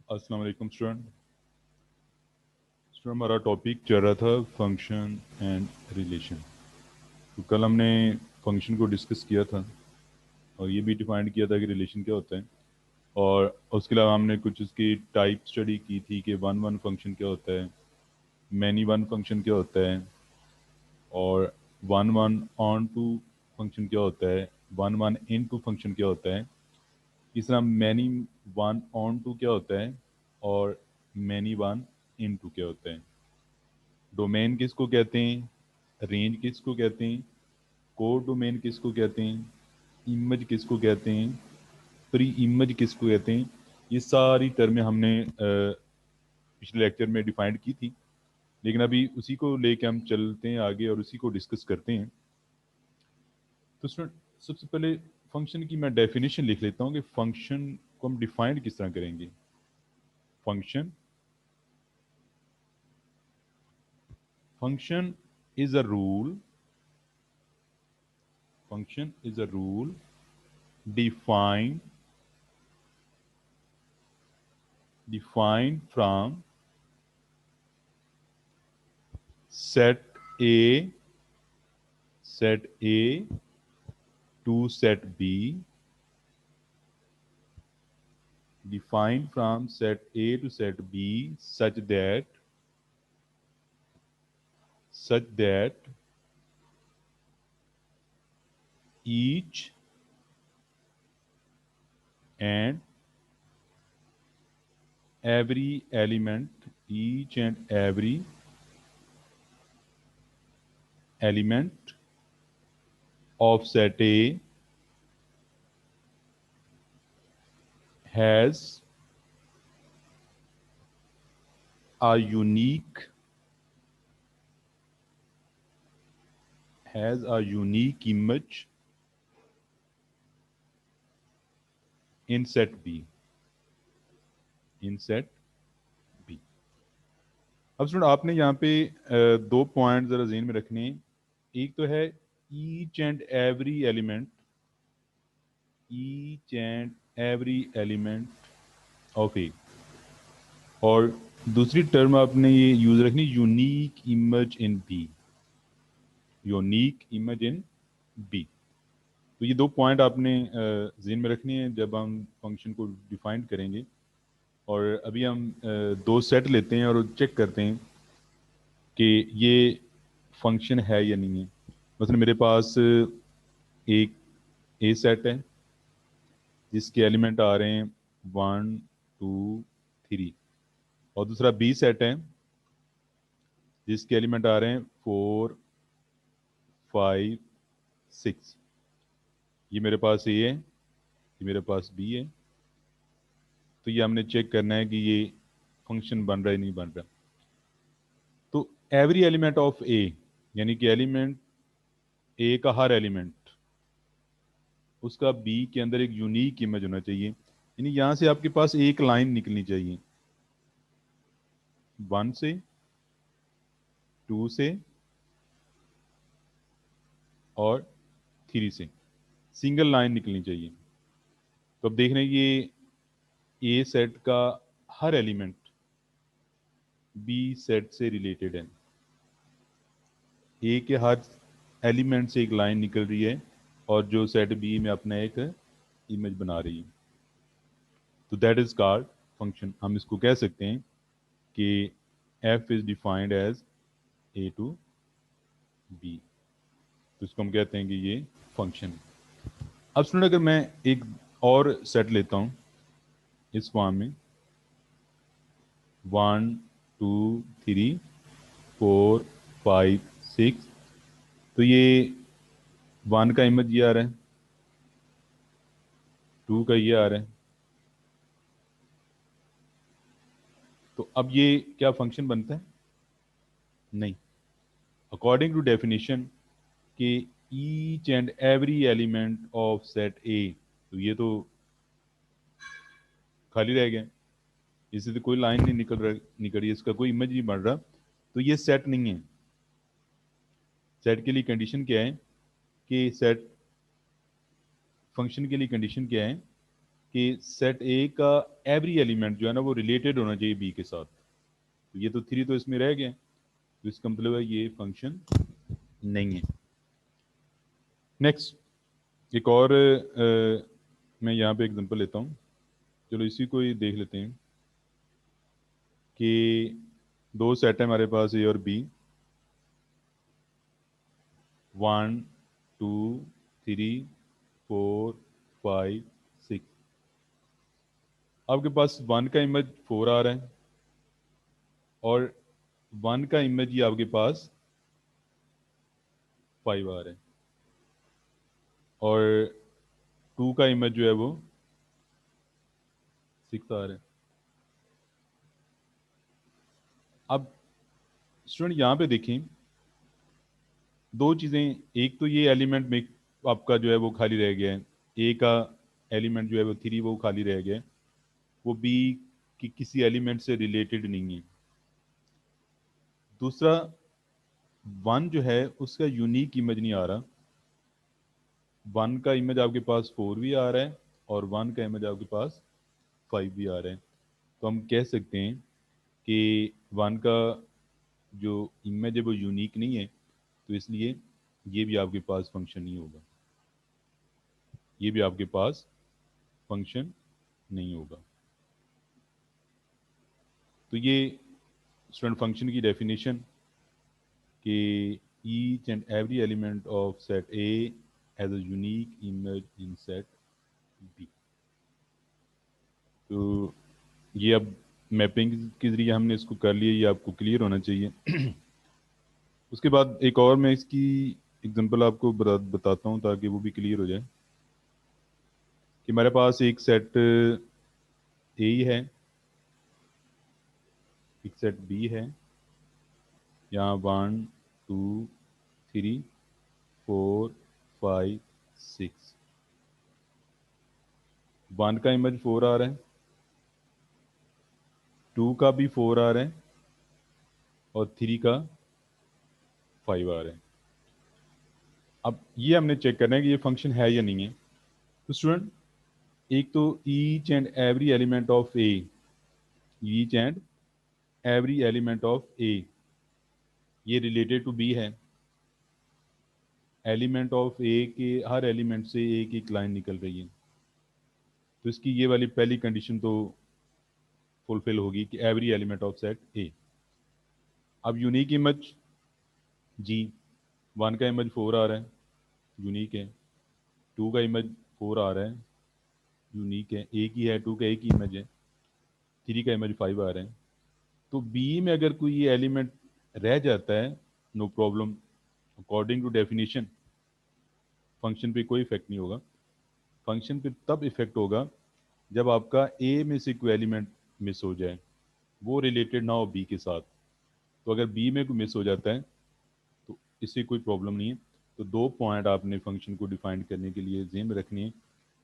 अस्सलाम वालेकुम स्टूडेंट। हमारा टॉपिक चल रहा था फंक्शन एंड रिलेशन। तो कल हमने फंक्शन को डिस्कस किया था और ये भी डिफाइन किया था कि रिलेशन क्या होता है। और उसके अलावा हमने कुछ उसकी टाइप स्टडी की थी कि वन वन फंक्शन क्या होता है, मैनी वन फंक्शन क्या होता है, और one one onto function क्या होता है, one one into function क्या होता है। इस तरह मैनी वन ऑन टू क्या होता है और मैनी वन इन टू क्या होता है। डोमेन किसको कहते हैं, रेंज किसको कहते हैं, कोड डोमेन किसको कहते हैं, इमेज किसको कहते हैं, प्री इमेज किसको कहते हैं। ये सारी टर्में हमने पिछले लेक्चर में डिफाइंड की थी, लेकिन अभी उसी को लेके हम चलते हैं आगे और उसी को डिस्कस करते हैं। तो स्टूडेंट, सबसे पहले फंक्शन की मैं डेफिनेशन लिख लेता हूँ कि फंक्शन को हम डिफाइंड किस तरह करेंगे। Function function is a rule function is a rule defined defined from set A set A to set B, defined from set A to set B such that each and every element of set A has a unique image in set B in set B। अब student आपने यहाँ पे दो point जरा ज़हन में रखने हैं। एक तो है each and every element of A, और दूसरी टर्म आपने ये यूज रखनी unique image in B, unique image in B. तो ये दो पॉइंट आपने ज़हन में रखनी है जब हम फंक्शन को डिफाइन करेंगे। और अभी हम दो सेट लेते हैं और चेक करते हैं कि ये फंक्शन है या नहीं है। मतलब मेरे पास एक ए सेट है जिसके एलिमेंट आ रहे हैं 1 2 3, और दूसरा बी सेट है जिसके एलिमेंट आ रहे हैं 4 5 6। ये मेरे पास ए है, ये मेरे पास बी है। तो ये हमने चेक करना है कि ये फंक्शन बन रहा है नहीं बन रहा। तो एवरी एलिमेंट ऑफ ए, यानी कि एलिमेंट ए का हर एलिमेंट उसका बी के अंदर एक यूनिक इमेज होना चाहिए। यानी यहां से आपके पास एक लाइन निकलनी चाहिए 1 से 2 से और 3 से, सिंगल लाइन निकलनी चाहिए। तो अब देख रहे हैं ये ए सेट का हर एलिमेंट बी सेट से रिलेटेड है। ए के हर एलिमेंट से एक लाइन निकल रही है और जो सेट बी में अपना एक इमेज बना रही है। तो दैट इज कॉल्ड फंक्शन। हम इसको कह सकते हैं कि F is defined as A to B. तो इसको हम कहते हैं कि ये फंक्शन है। अब सुनो, अगर मैं एक और सेट लेता हूं इस फॉर्म में 1 2 3 4 5 6, तो ये 1 का इमेज ये आ रहा है, 2 का ये आ रहा है। तो अब ये क्या फंक्शन बनता है? नहीं। अकॉर्डिंग टू डेफिनेशन कि each and every element of set ए, तो ये तो खाली रह गया, इससे तो कोई लाइन नहीं निकल रही, इसका कोई इमेज नहीं बन रहा। तो ये सेट नहीं है। सेट के लिए कंडीशन क्या है कि सेट फंक्शन के लिए कंडीशन क्या है कि सेट ए का एवरी एलिमेंट जो है ना वो रिलेटेड होना चाहिए बी के साथ। तो ये तो 3 तो इसमें रह गए, तो इसका मतलब है ये फंक्शन नहीं है। नेक्स्ट एक और मैं यहाँ पे एग्जांपल लेता हूँ। चलो इसी को ही देख लेते हैं कि दो सेट है हमारे पास ए और बी, 1 2 3 4 5 6। आपके पास 1 का इमेज 4 आ रहा है और 1 का इमेज ही आपके पास 5 आ रहा है और 2 का इमेज जो है वो 6 आ रहा है। अब स्टूडेंट यहाँ पे देखें दो चीज़ें, एक तो ये एलिमेंट में आपका जो है वो खाली रह गया है, ए का एलिमेंट जो है वो 3 वो खाली रह गया है, वो बी की किसी एलिमेंट से रिलेटेड नहीं है। दूसरा 1 जो है उसका यूनिक इमेज नहीं आ रहा, 1 का इमेज आपके पास 4 भी आ रहा है और 1 का इमेज आपके पास 5 भी आ रहा है। तो हम कह सकते हैं कि 1 का जो इमेज है वो यूनिक नहीं है, तो इसलिए ये भी आपके पास फंक्शन नहीं होगा, ये भी आपके पास फंक्शन नहीं होगा। तो ये स्टूडेंट फंक्शन की डेफिनेशन कि each and every element of set A has a unique image in set B. तो ये अब मैपिंग के जरिए हमने इसको कर लिया, ये आपको क्लियर होना चाहिए। उसके बाद एक और मैं इसकी एग्जांपल आपको बताता हूँ ताकि वो भी क्लियर हो जाए कि हमारे पास एक सेट ए है, एक सेट बी है, यहाँ 1 2 3 4 5 6। 1 का इमेज 4 आ रहा है, 2 का भी 4 आ रहा है और 3 का 5 आ रहा है। अब ये हमने चेक करना है कि ये फंक्शन है या नहीं है। तो स्टूडेंट एक तो each and every element of A, each and every element of A ये रिलेटेड टू बी है। एलिमेंट ऑफ ए के हर एलिमेंट से एक एक लाइन निकल रही है, तो इसकी ये वाली पहली कंडीशन तो फुलफिल होगी कि एवरी एलिमेंट ऑफ सेट ए। अब यूनिक इमेज जी, 1 का इमेज 4 आ रहा है, यूनिक है। 2 का इमेज 4 आ रहा है, यूनिक है, एक ही है, 2 का एक ही इमेज है। 3 का इमेज 5 आ रहा है। तो बी में अगर कोई ये एलिमेंट रह जाता है, no problem, according to definition function पे कोई इफेक्ट नहीं होगा। फंक्शन पे तब इफेक्ट होगा जब आपका ए में से कोई एलिमेंट मिस हो जाए, वो रिलेटेड ना हो बी के साथ। तो अगर बी में कोई मिस हो जाता है तो इससे कोई प्रॉब्लम नहीं है। तो दो पॉइंट आपने फंक्शन को डिफाइन करने के लिए जेम रखनी है,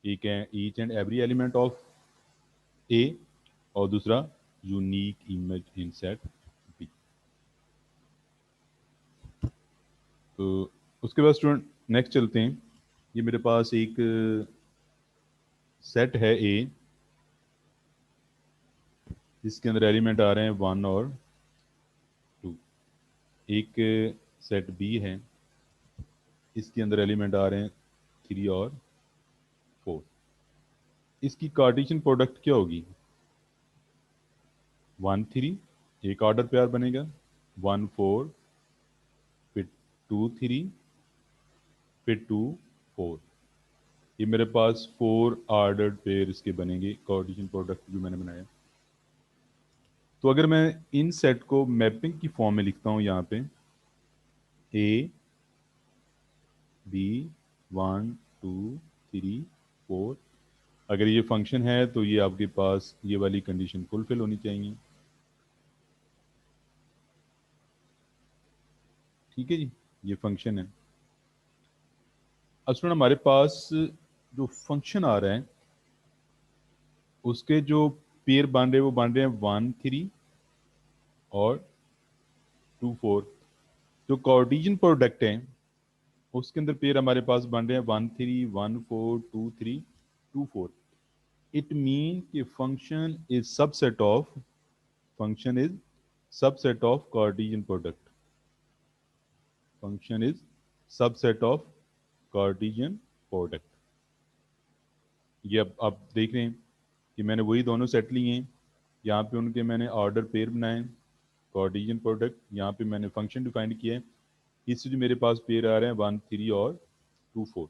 एक है each and every element of A और दूसरा unique image in set B. तो उसके बाद स्टूडेंट नेक्स्ट चलते हैं। ये मेरे पास एक सेट है ए जिसके अंदर एलिमेंट आ रहे हैं 1 और 2। एक सेट बी है, इसके अंदर एलिमेंट आ रहे हैं 3 और 4। इसकी कार्टेशियन प्रोडक्ट क्या होगी? 1 3 एक ऑर्डर पेयर बनेगा, 1 4 फिर 2 3 फिर 2 4। ये मेरे पास 4 ऑर्डर्ड पेयर इसके बनेंगे कार्टेशियन प्रोडक्ट जो मैंने बनाया। तो अगर मैं इन सेट को मैपिंग की फॉर्म में लिखता हूँ यहाँ पे ए बी 1 2 3 4, अगर ये फंक्शन है तो ये आपके पास ये वाली कंडीशन फुलफिल होनी चाहिए। ठीक है जी, ये फंक्शन है। अब सुनो, हमारे पास जो फंक्शन आ रहा है उसके जो पेयर बन रहे हैं वो बन रहे हैं 1 3 और 2 4। जो कार्टेशियन प्रोडक्ट है उसके अंदर पेयर हमारे पास बन रहे हैं 1 3 1 4 2 3 2 4। इट मीन कि function is subset of Cartesian product. Function is subset of Cartesian product. ये अब आप देख रहे हैं कि मैंने वही दोनों सेट लिए हैं, यहाँ पे उनके मैंने ऑर्डर पेयर बनाए, कार्टेशियन प्रोडक्ट, यहाँ पे मैंने फंक्शन डिफाइन किया है। इससे जो मेरे पास पेयर आ रहे हैं 1 3 और 2 4,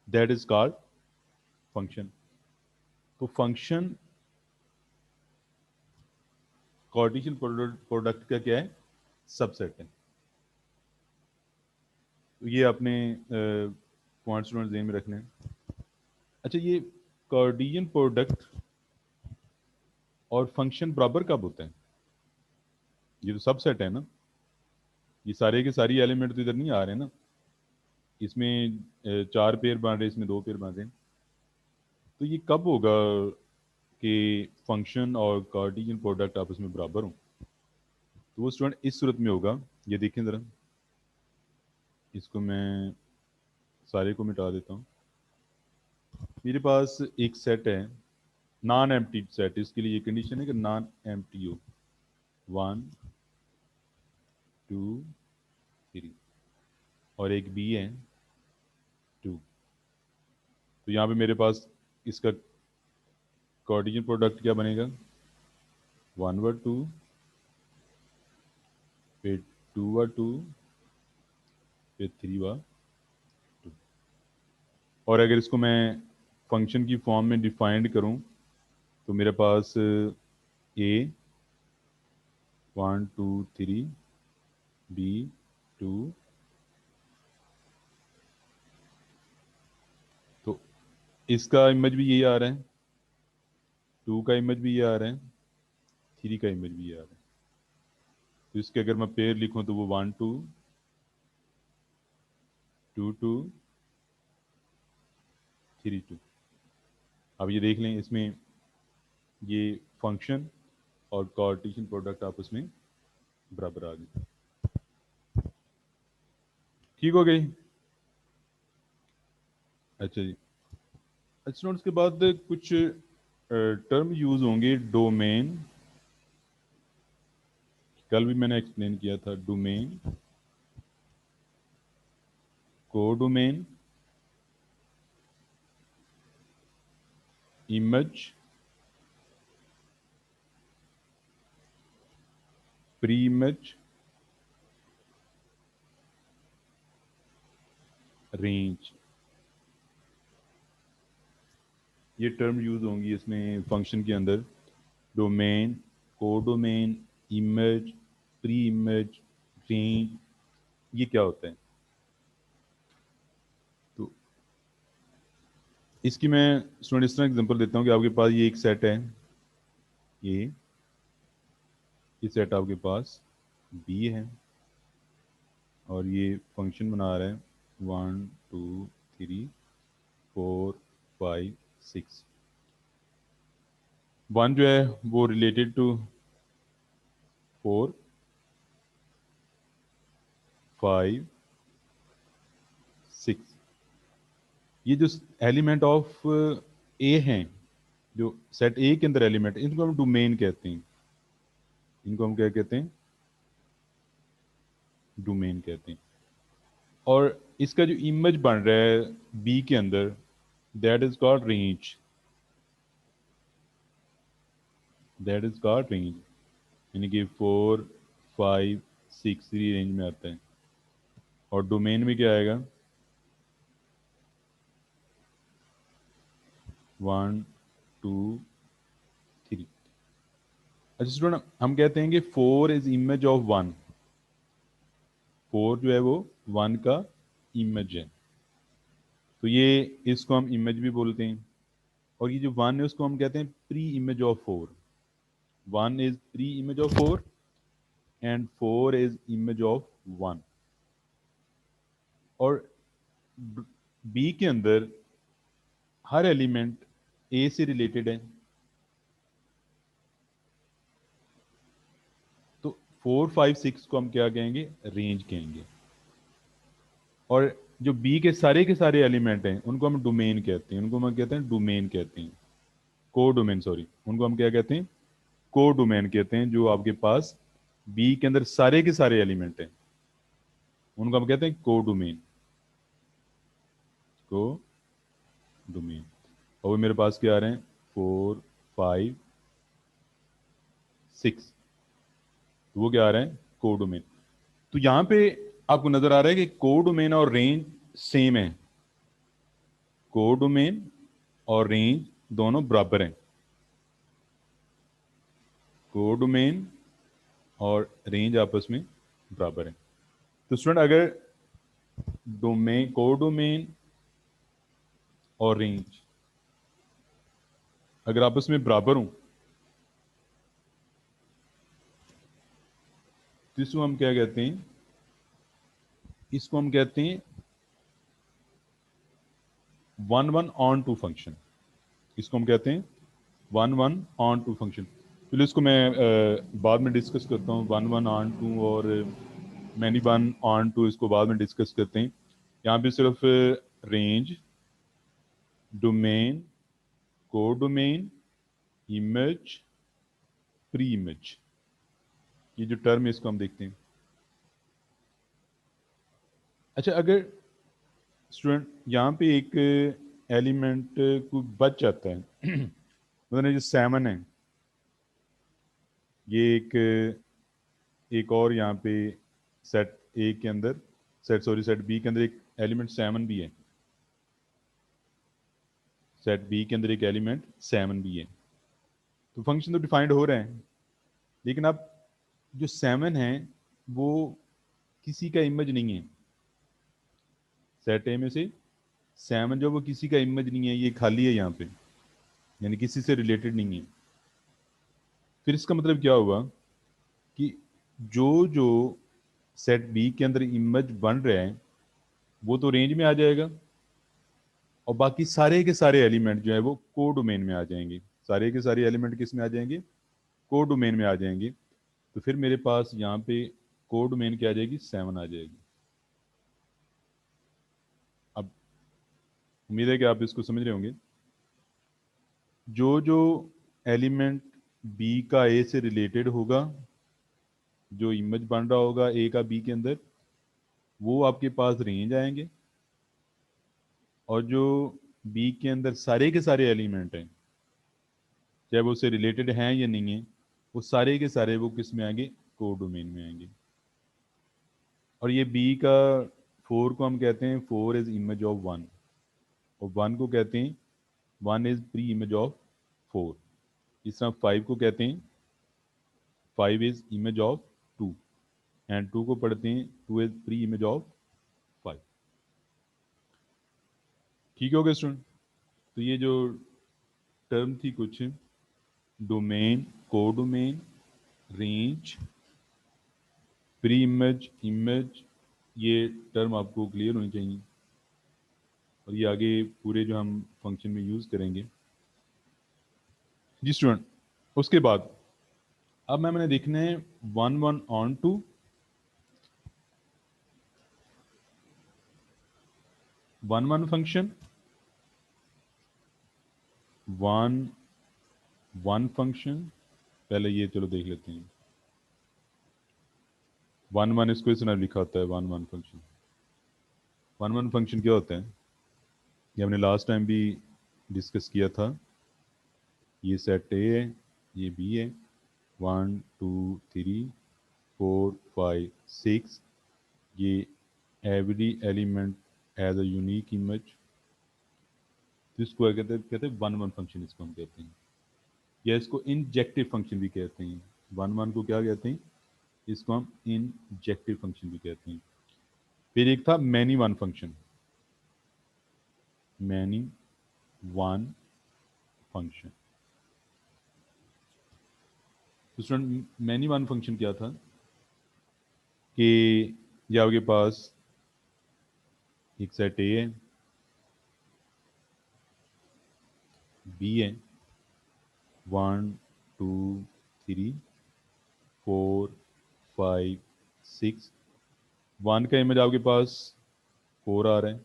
दैट इज कॉल्ड फंक्शन। तो फंक्शन कार्टेशियन प्रोडक्ट का क्या है, सबसेट है। तो ये अपने पॉइंट स्टूडेंट ध्यान में रखने हैं। अच्छा, ये कार्टेशियन प्रोडक्ट और फंक्शन बराबर कब होते हैं? ये तो सबसेट है ना, ये सारे के सारी एलिमेंट तो इधर नहीं आ रहे ना, इसमें 4 पेयर बन रहे, इसमें 2 पेयर बन रहे हैं। तो ये कब होगा कि फंक्शन और कार्टेशियन प्रोडक्ट आपस में बराबर हों? तो वो स्टूडेंट इस सूरत में होगा, ये देखें ज़रा, इसको मैं सारे को मिटा देता हूँ। मेरे पास एक सेट है, नॉन एम्प्टी सेट, इसके लिए ये कंडीशन है कि नॉन एम्प्टी हो। 1 2 3 और एक बी है 2। तो यहाँ पे मेरे पास इसका कार्टेशियन प्रोडक्ट क्या बनेगा, 1 व 2, फिर 2 व 2, फिर 3 व 2। और अगर इसको मैं फंक्शन की फॉर्म में डिफाइंड करूँ तो मेरे पास ए 1 2 3, बी 2, तो इसका इमेज भी यही आ रहा है, 2 का इमेज भी ये आ रहा है, 3 का इमेज भी ये आ रहा है। तो इसके अगर मैं पेयर लिखूं तो वो 1 2 2 2 3 2। अब ये देख लें, इसमें ये फंक्शन और कार्टेशियन प्रोडक्ट आपस में बराबर आ गए। ठीक हो गई? अच्छा जी। अच्छा, उसके बाद कुछ टर्म यूज होंगे, डोमेन, कल भी मैंने एक्सप्लेन किया था, domain, codomain, image, pre image, range, ये टर्म यूज होंगी इसमें फंक्शन के अंदर। Domain, codomain, image, pre image, range, ये क्या होता है? तो इसकी मैं स्टूडेंट इस तरह एग्जांपल देता हूँ कि आपके पास ये एक सेट है, ये सेट आपके पास बी है, और ये फंक्शन बना रहा है 1 2 3 4 5 6। 1 जो है वो रिलेटेड टू 4 5 6। ये जो एलिमेंट ऑफ ए हैं, जो सेट ए के अंदर एलिमेंट, इनको हम डोमेन कहते हैं। इनको हम क्या कहते हैं, डोमेन कहते हैं। और इसका जो इमेज बन रहा है बी के अंदर, that is called range, that is called range, यानी कि 4 5 6 रेंज में आता है। और डोमेन में क्या आएगा, 1 2 3। अच्छा स्टूडेंट, हम कहते हैं कि 4 इज इमेज ऑफ 1, 4 जो है वो 1 का इमेज है। तो ये इसको हम इमेज भी बोलते हैं। और ये जो 1 है उसको हम कहते हैं pre image of 4। 1 is pre image of 4 and 4 is image of 1। और बी के अंदर हर एलिमेंट ए से रिलेटेड है, तो 4 5 6 को हम क्या कहेंगे, रेंज कहेंगे। और जो बी के सारे एलिमेंट हैं उनको हम डोमेन कहते हैं, उनको हम कहते हैं डोमेन कहते हैं, को डोमेन, सॉरी, उनको हम क्या कहते हैं, को डोमेन कहते हैं। जो आपके पास बी के अंदर सारे के सारे एलिमेंट हैं उनको हम कहते हैं को डोमेन, को डोमेन। और वो मेरे पास क्या आ रहे हैं, 4 5 6, तो वो क्या आ रहे हैं, को डोमेन। तो यहां पे आपको नजर आ रहा है कि को डोमेन और रेंज सेम है, को डोमेन और रेंज दोनों बराबर हैं, को डोमेन और रेंज आपस में बराबर है। तो स्टूडेंट अगर डोमेन, को डोमेन और रेंज अगर आपस में बराबर हों तो इसको हम क्या कहते हैं, इसको हम कहते हैं 1 1 on 2 फंक्शन। इसको हम कहते हैं 1 1 on 2 फंक्शन। चलिए इसको मैं बाद में डिस्कस करता हूँ, 1 1 on 2 और मैनी 1 on 2 इसको बाद में डिस्कस करते हैं। यहाँ पे सिर्फ रेंज, डोमेन, को डोमेन, इमेज, प्री इमेज, ये जो टर्म है इसको हम देखते हैं। अच्छा, अगर स्टूडेंट यहाँ पे एक एलिमेंट को बच जाता है मतलब जो 7 है, ये एक और यहाँ पे सेट ए के अंदर, सेट बी के अंदर एक एलिमेंट 7 भी है, सेट बी के अंदर एक एलिमेंट 7 भी है। तो फंक्शन तो डिफाइंड हो रहे हैं, लेकिन अब जो 7 है वो किसी का इमेज नहीं है। सेट ए में से 7 जो वो किसी का इमेज नहीं है, ये खाली है यहाँ पे, यानी किसी से रिलेटेड नहीं है। फिर इसका मतलब क्या हुआ कि जो जो सेट बी के अंदर इमेज बन रहा है वो तो रेंज में आ जाएगा, और बाकी सारे के सारे एलिमेंट जो है वो को डोमेन में आ जाएंगे। सारे के सारे एलिमेंट किस में आ जाएंगे, को डोमेन में आ जाएंगे। तो फिर मेरे पास यहाँ पे को डोमेन क्या आ जाएगी, 7 आ जाएगी। अब उम्मीद है कि आप इसको समझ रहे होंगे। जो जो एलिमेंट बी का ए से रिलेटेड होगा, जो इमेज बन रहा होगा ए का बी के अंदर, वो आपके पास रेंज आएंगे। और जो बी के अंदर सारे के सारे एलिमेंट हैं, चाहे वो उससे रिलेटेड हैं या नहीं है, वो सारे के सारे वो किस में आएंगे, को डोमेन में आएंगे। और ये बी का 4 को हम कहते हैं 4 इज इमेज ऑफ 1, और 1 को कहते हैं 1 इज प्री इमेज ऑफ 4। इस तरह 5 को कहते हैं 5 इज इमेज ऑफ 2, एंड 2 को पढ़ते हैं 2 इज प्री इमेज ऑफ 5। ठीक हो गया स्टूडेंट। तो ये जो टर्म थी कुछ, डोमेन, को domain, range, pre image, image, ये टर्म आपको क्लियर होनी चाहिए, और ये आगे पूरे जो हम फंक्शन में यूज़ करेंगे। जी स्टूडेंट, उसके बाद अब मैंने देखना है 1 1 on 2, 1 1 फंक्शन, 1 1 फंक्शन। पहले ये चलो देख लेते हैं। 1 1 इसको इस तरह लिखा होता है, 1 1 फंक्शन। 1 1 फंक्शन क्या होता है, ये हमने लास्ट टाइम भी डिस्कस किया था। ये सेट ए है, ये बी है, 1 2 3 4 5 6, ये every element has a unique image. तो इसको कहते हैं 1 1 फंक्शन, इसको हम कहते हैं, या इसको इंजेक्टिव फंक्शन भी कहते हैं। 1 1 को क्या कहते हैं, इसको हम इंजेक्टिव फंक्शन भी कहते हैं। फिर एक था मैनी 1 फंक्शन, मैनी 1 फंक्शन। तो स्टूडेंट मैनी 1 फंक्शन क्या था कि ये आपके पास एक सेट ए है, बी है, 1 2 3 4 5 6, 1 का इमेज आपके पास 4 आ रहा है,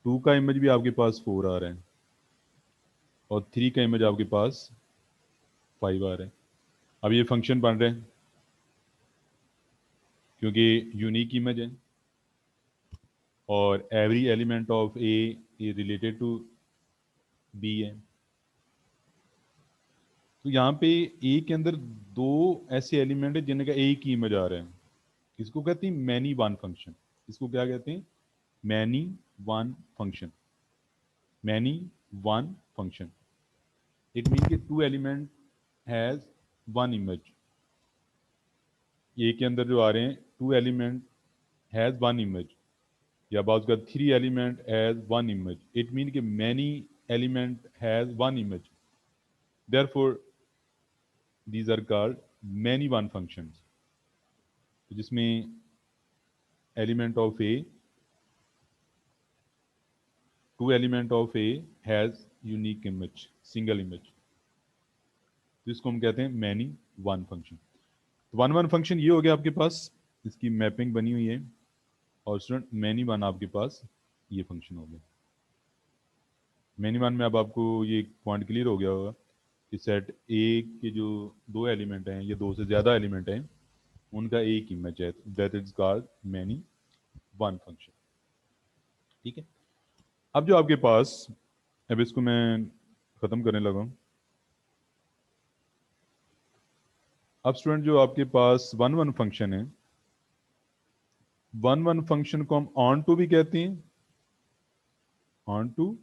2 का इमेज भी आपके पास 4 आ रहा है, और 3 का इमेज आपके पास 5 आ रहा है। अब ये फंक्शन बन रहे हैं क्योंकि यूनिक इमेज है और every element of A is related to B है। तो यहाँ पे ए के अंदर दो ऐसे एलिमेंट है जिनका एक ही इमेज आ रहा है। इसको कहते हैं मैनी वन फंक्शन। इसको क्या कहते हैं? Many one function. Many one function, it mean कि two element has one image. A के अंदर जो आ रहे हैं two element has one image, या बात का 3 element has one image, it mean कि many element has one image, therefore these are called many one functions, जिसमें element of a, two element of a has unique image, single image, तो इसको हम कहते हैं many one function. One one function ये हो गया आपके पास, इसकी मैपिंग बनी हुई है, और स्टूडेंट मैनी वन आपके पास ये फंक्शन हो गया। मैनी वन में अब आपको ये पॉइंट क्लियर हो गया होगा कि सेट ए के जो दो एलिमेंट हैं या दो से ज़्यादा एलिमेंट हैं उनका एक इमेज है, that is called many one function. ठीक है, अब जो आपके पास, अब इसको मैं ख़त्म करने लगा हूँ। अब स्टूडेंट जो आपके पास वन वन फंक्शन है, वन वन फंक्शन को हम ऑन टू भी कहते हैं, ऑन टू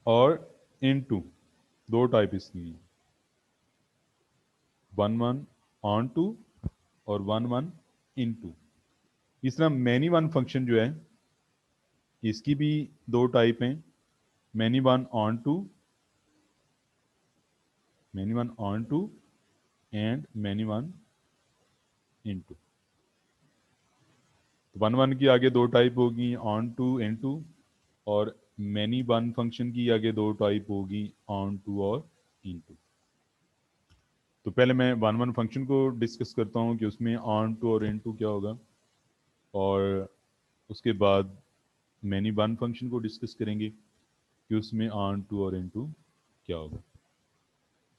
और इन टू, दो टाइप इसकी हैं, वन वन ऑन टू और वन वन इन टू। इस तरह मैनी वन फंक्शन जो है इसकी भी दो टाइप हैं, many one onto, many one onto and many one into. One one की आगे दो टाइप होगी, ऑन टू इन टू, और मैनी वन फंक्शन की आगे दो टाइप होगी, ऑन टू और इन टू। तो पहले मैं वन वन फंक्शन को डिस्कस करता हूँ कि उसमें ऑन टू और इन टू क्या होगा, और उसके बाद मैनी वन फंक्शन को डिस्कस करेंगे कि उसमें ऑन टू और इन टू क्या होगा।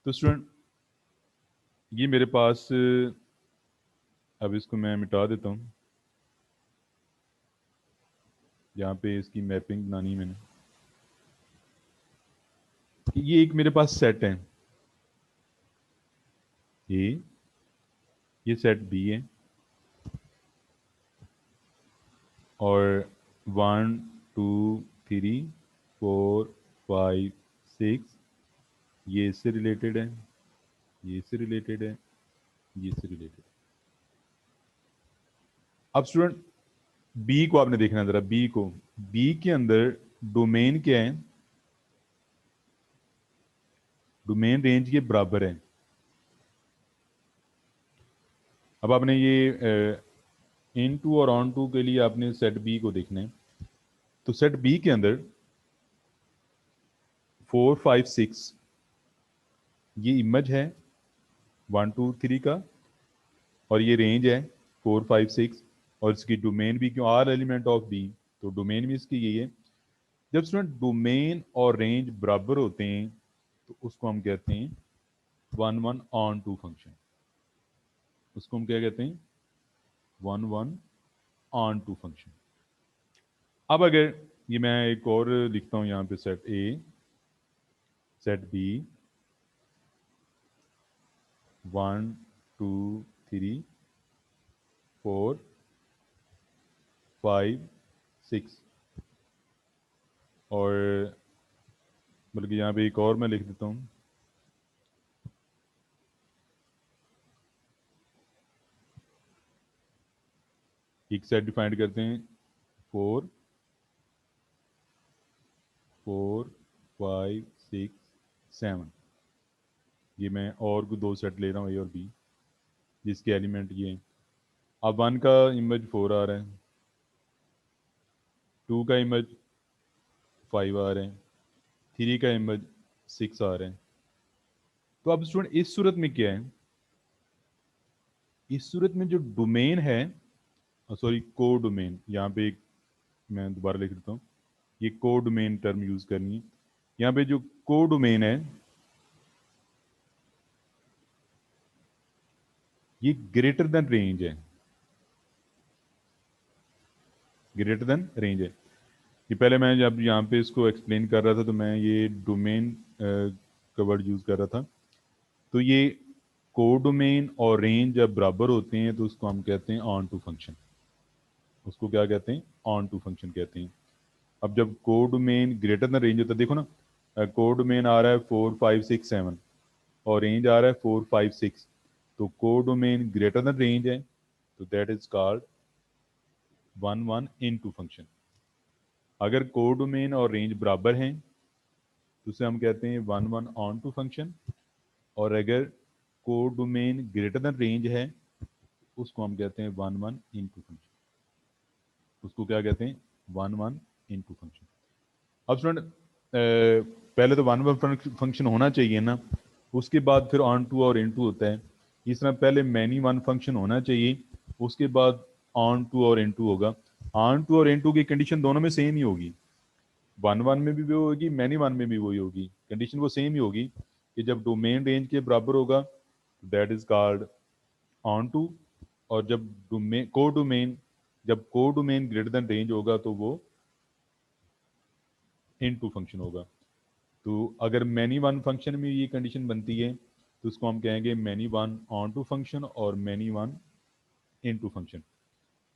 तो स्टूडेंट ये मेरे पास, अब इसको मैं मिटा देता हूँ, यहाँ पे इसकी मैपिंग बनानी मैंने। ये एक मेरे पास सेट है ए, ये सेट बी है, और 1 2 3 4 5 6 ये इससे रिलेटेड है, ये इससे रिलेटेड है, ये इससे रिलेटेड है। अब स्टूडेंट बी को आपने देखना जरा, बी को, बी के अंदर डोमेन क्या है? डोमेन रेंज के बराबर है। अब आपने ये इन टू और ऑन टू के लिए आपने सेट बी को देखना है। तो सेट बी के अंदर 4 5 6 ये इमेज है 1 2 3 का, और ये रेंज है 4 5 6, और इसकी डोमेन भी क्यों, आर एलिमेंट ऑफ बी, तो डोमेन भी इसकी यही है। जब स्टूडेंट डोमेन और रेंज बराबर होते हैं तो उसको हम कहते हैं one one onto function. उसको हम क्या कहते हैं? One one onto function. अब अगर ये मैं एक और लिखता हूं यहाँ पे, सेट ए, सेट बी, 1 2 3 4 5 6, और बल्कि यहाँ पे एक और मैं लिख देता हूँ, एक सेट डिफाइंड करते हैं 4 4 5 6 7। ये मैं और को दो सेट ले रहा हूँ, ए और बी, जिसके एलिमेंट ये हैं। अब 1 का इमेज 4 आ रहा है, 2 का इमेज 5 आ रहे हैं, 3 का इमेज 6 आ रहे हैं। तो अब स्टूडेंट इस सूरत में क्या है? इस सूरत में जो डोमेन है सॉरी कोडोमेन, यहाँ पे एक मैं दोबारा लिख देता हूँ, ये कोडोमेन टर्म यूज करनी है। यहाँ पे जो कोडोमेन है ये ग्रेटर देन रेंज है, ग्रेटर देन रेंज है। ये पहले मैं जब यहाँ पे इसको एक्सप्लेन कर रहा था तो मैं ये डोमेन का वर्ड यूज कर रहा था। तो ये कोडोमेन और रेंज जब बराबर होते हैं तो उसको हम कहते हैं ऑन टू फंक्शन। उसको क्या कहते हैं? ऑन टू फंक्शन कहते हैं। अब जब कोडोमेन ग्रेटर देन रेंज होता है, देखो ना कोडोमेन आ रहा है 4 5 6 7 और रेंज आ रहा है 4 5 6, तो कोडोमेन ग्रेटर देन रेंज है तो that is called 1 1 into function. अगर कोडोमेन और रेंज बराबर हैं तो उसे हम कहते हैं 1 1 ऑन टू फंक्शन। और अगर कोडोमेन ग्रेटर देन रेंज है उसको हम कहते हैं 1 1 इन टू फंक्शन। उसको क्या कहते हैं? 1 1 इन टू फंक्शन। अब स्टूडेंट पहले तो 1 1 फंक्शन होना चाहिए ना, उसके बाद फिर ऑन टू और इन टू होता है। इस तरह पहले मैनी वन फंक्शन होना चाहिए, उसके बाद ऑन टू और इन टू होगा। ऑन टू और इन टू की कंडीशन दोनों में सेम ही होगी, 1 1 में भी वो होगी, मैनी वन में भी वही होगी। कंडीशन वो सेम ही होगी कि जब डोमेन रेंज के बराबर होगा that is called onto, और जब डोमेन कोडोमेन जब कोडोमेन ग्रेटर देन रेंज होगा तो वो इन टू फंक्शन होगा। तो अगर मैनी वन फंक्शन में ये कंडीशन बनती है तो उसको हम कहेंगे many one onto function और many one into function.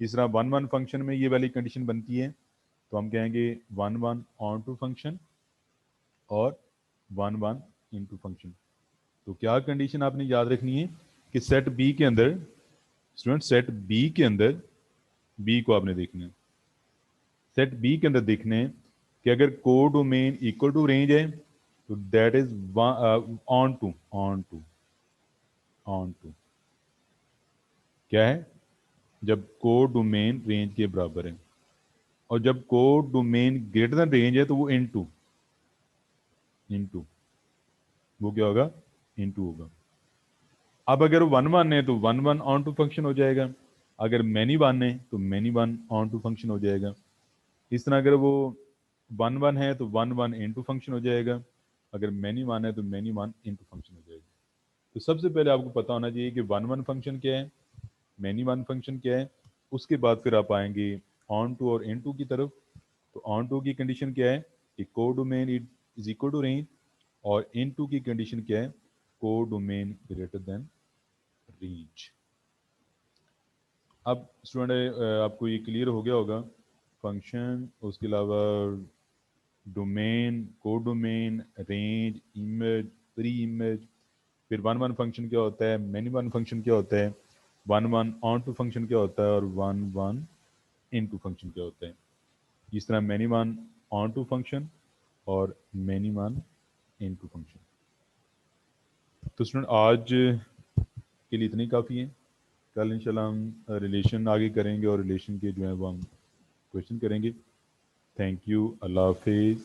इस तरह 1 1 फंक्शन में ये वाली कंडीशन बनती है तो हम कहेंगे 1 1 ऑन टू फंक्शन और 1 1 इन टू फंक्शन। तो क्या कंडीशन आपने याद रखनी है कि सेट बी के अंदर, स्टूडेंट सेट बी के अंदर, बी को आपने देखना है, सेट बी के अंदर देखने हैं कि अगर कोडोमेन इक्वल टू रेंज है तो that is onto, onto, onto क्या है? जब कोडोमेन रेंज के बराबर है, और जब कोडोमेन ग्रेटर देन रेंज है तो वो इनटू, इनटू वो क्या होगा? इनटू होगा। अब अगर 1 1 है तो 1 1 ऑन टू फंक्शन हो जाएगा, अगर मैनी वन है तो many one onto function हो जाएगा। इस तरह अगर वो 1 1 है तो 1 1 इनटू फंक्शन हो जाएगा, अगर मैनी वन है तो मैनी वन इनटू फंक्शन हो जाएगा। तो सबसे पहले आपको पता होना चाहिए कि 1 1 फंक्शन क्या है, मैनी वन फंक्शन क्या है। उसके बाद फिर आप आएंगे ऑन टू और इन टू की तरफ। तो ऑन टू की कंडीशन क्या है कि codomain is equal to range, और इन टू की कंडीशन क्या है? Codomain greater than range. अब स्टूडेंट आपको ये क्लियर हो गया होगा फंक्शन, उसके अलावा domain, codomain, range, image, pre image, फिर 1 1 फंक्शन क्या होता है, मैनी वन फंक्शन क्या होता है, 1 1 ऑन टू फंक्शन क्या होता है, और 1 1 इन टू फंक्शन क्या होता है। इस तरह many one onto function और many one into function. तो स्टूडेंट आज के लिए इतनी काफ़ी है। कल इंशाल्लाह हम रिलेशन आगे करेंगे और रिलेशन के जो है वो हम क्वेश्चन करेंगे। थैंक यू, अल्लाह हाफिज़।